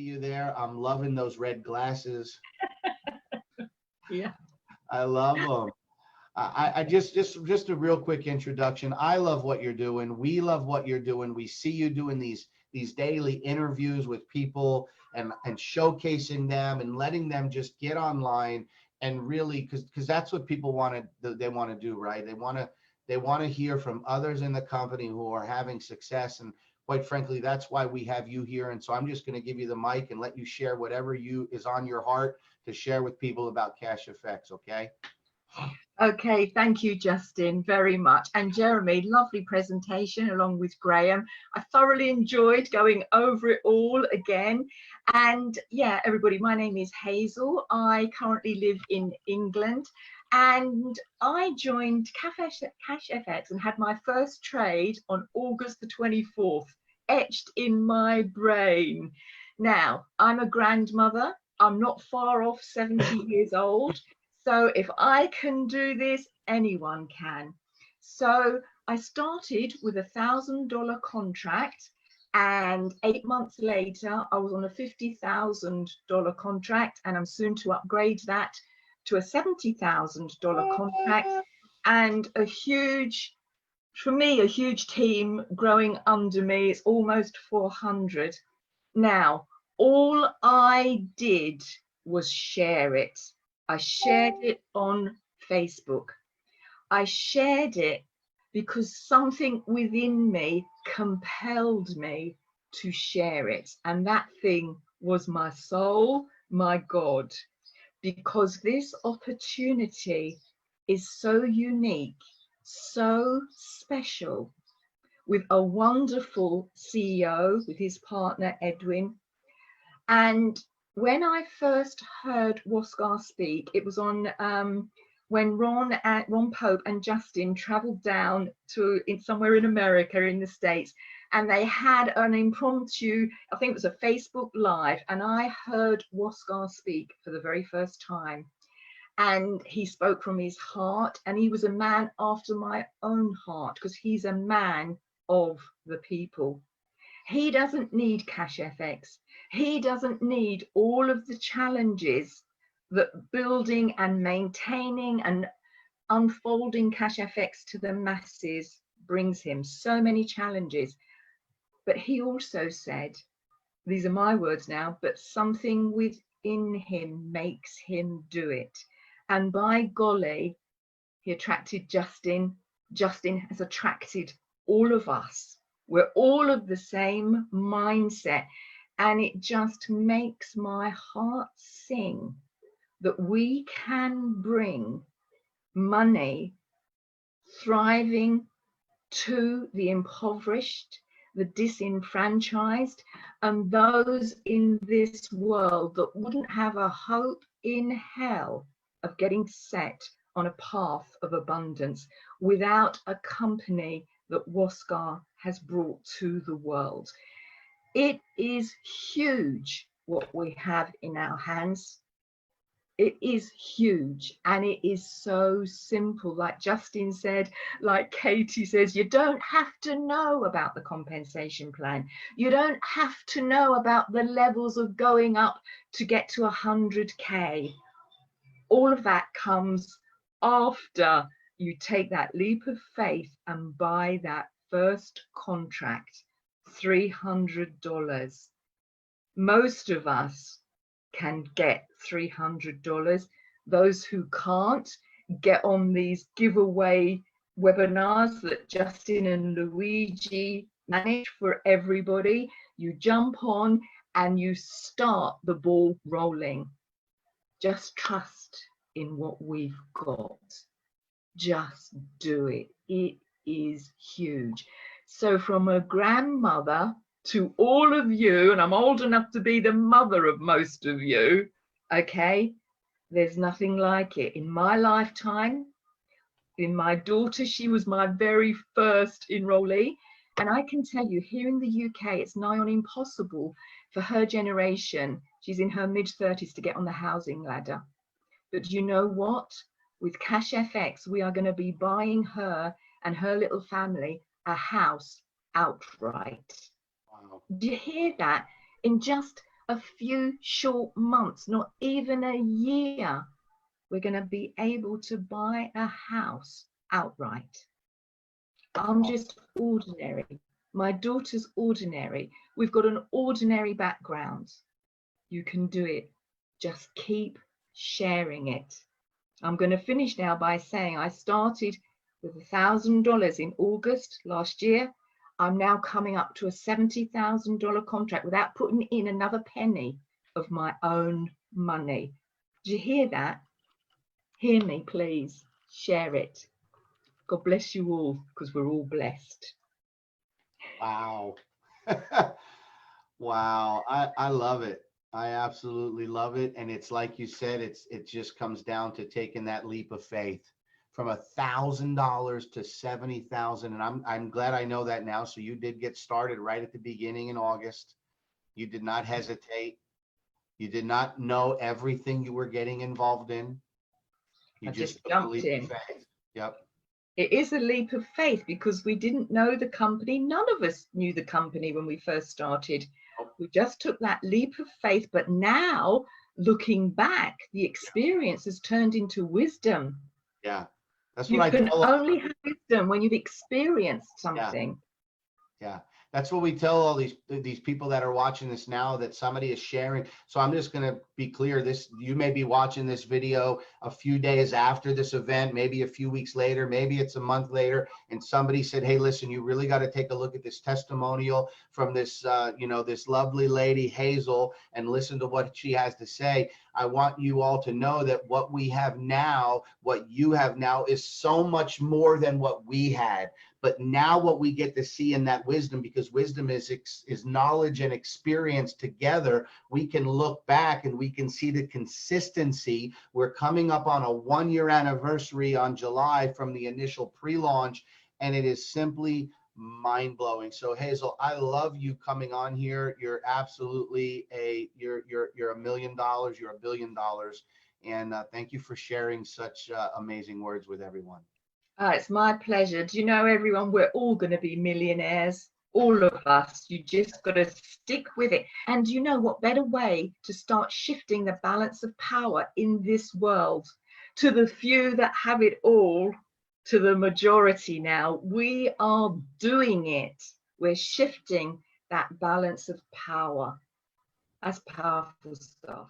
you there. I'm loving those red glasses. Yeah. I love them. I just a real quick introduction. I love what you're doing. We love what you're doing. We see you doing these daily interviews with people and showcasing them and letting them just get online and really because that's what people want to they want to do, right? They want to hear from others in the company who are having success, and quite frankly, that's why we have you here. And so I'm just going to give you the mic and let you share whatever you is on your heart to share with people about Cash Effects, okay? Okay, thank you, Justin, very much. And Jeremy, lovely presentation along with Graham. I thoroughly enjoyed going over it all again. And yeah, everybody, my name is Hazel. I currently live in England, and I joined Cash FX and had my first trade on August the 24th, etched in my brain. Now, I'm a grandmother. I'm not far off 70 years old. So if I can do this, anyone can. So I started with $1,000 contract, and 8 months later, I was on a $50,000 contract, and I'm soon to upgrade that to a $70,000 contract, and a huge, for me, a huge team growing under me. It's almost 400. Now, all I did was share it. I shared it on Facebook. I shared it because something within me compelled me to share it. And that thing was my soul, my God, because this opportunity is so unique, so special, with a wonderful CEO, with his partner, Edwin. And when I first heard Woskar speak, it was on when Ron Pope and Justin traveled down to somewhere in America, in the States, and they had an impromptu, I think it was a Facebook Live, and I heard Woskar speak for the very first time. And he spoke from his heart, and he was a man after my own heart, because he's a man of the people. He doesn't need Cash FX. He doesn't need all of the challenges that building and maintaining and unfolding Cash FX to the masses brings him. So many challenges. But he also said, these are my words now, but something within him makes him do it. And by golly, he attracted Justin. Justin has attracted all of us. We're all of the same mindset, and it just makes my heart sing that we can bring money, thriving to the impoverished, the disenfranchised, and those in this world that wouldn't have a hope in hell of getting set on a path of abundance without a company that Woskar has brought to the world. It is huge what we have in our hands. It is huge, and it is so simple. Like Justin said, like Katie says, you don't have to know about the compensation plan. You don't have to know about the levels of going up to get to 100K. All of that comes after you take that leap of faith and buy that first contract, $300. Most of us can get $300. Those who can't, get on these giveaway webinars that Justin and Luigi manage for everybody. You jump on and you start the ball rolling. Just trust in what we've got. Just do it. It is huge. So from a grandmother to all of you, and I'm old enough to be the mother of most of you, okay, there's nothing like it. In my lifetime, in my daughter, she was my very first enrollee. And I can tell you, here in the UK, it's nigh on impossible for her generation, she's in her mid-30s, to get on the housing ladder. But you know what? With Cash FX, we are going to be buying her and her little family a house outright. Wow. Do you hear that? In just a few short months, not even a year, we're going to be able to buy a house outright. I'm just ordinary. My daughter's ordinary. We've got an ordinary background. You can do it. Just keep sharing it. I'm going to finish now by saying I started with $1,000 in August last year. I'm now coming up to a $70,000 contract without putting in another penny of my own money. Did you hear that? Hear me, please. Share it. God bless you all, because we're all blessed. Wow. Wow. I love it. I absolutely love it. And it's like you said, it just comes down to taking that leap of faith from $1,000 to 70,000. And I'm glad I know that now. So you did get started right at the beginning in August. You did not hesitate. You did not know everything you were getting involved in. You I just just took the jumped leap in. of faith. Yep. It is a leap of faith because we didn't know the company. None of us knew the company when we first started. We just took that leap of faith. But now, looking back, the experience has turned into wisdom. Yeah. That's You what I can tell. only have wisdom when you've experienced something. Yeah, that's what we tell all these people that are watching this now, that somebody is sharing. So I'm just going to be clear. This, you may be watching this video a few days after this event, maybe a few weeks later, maybe it's a month later, and somebody said, hey, listen, you really got to take a look at this testimonial from this this lovely lady Hazel, and listen to what she has to say. I want you all to know that what we have now, what you have now, is so much more than what we had. But now what we get to see in that wisdom, because wisdom is knowledge and experience together, we can look back and we can see the consistency. We're coming up on a 1-year anniversary on July from the initial pre-launch, and it is simply mind-blowing. So Hazel, I love you coming on here. You're absolutely you're $1 million. You're $1 billion. And thank you for sharing such amazing words with everyone. It's my pleasure. Do you know, everyone, we're all going to be millionaires, all of us. You just got to stick with it. And you know what better way to start shifting the balance of power in this world to the few that have it all, to the majority now. We are doing it. We're shifting that balance of power. That's powerful stuff.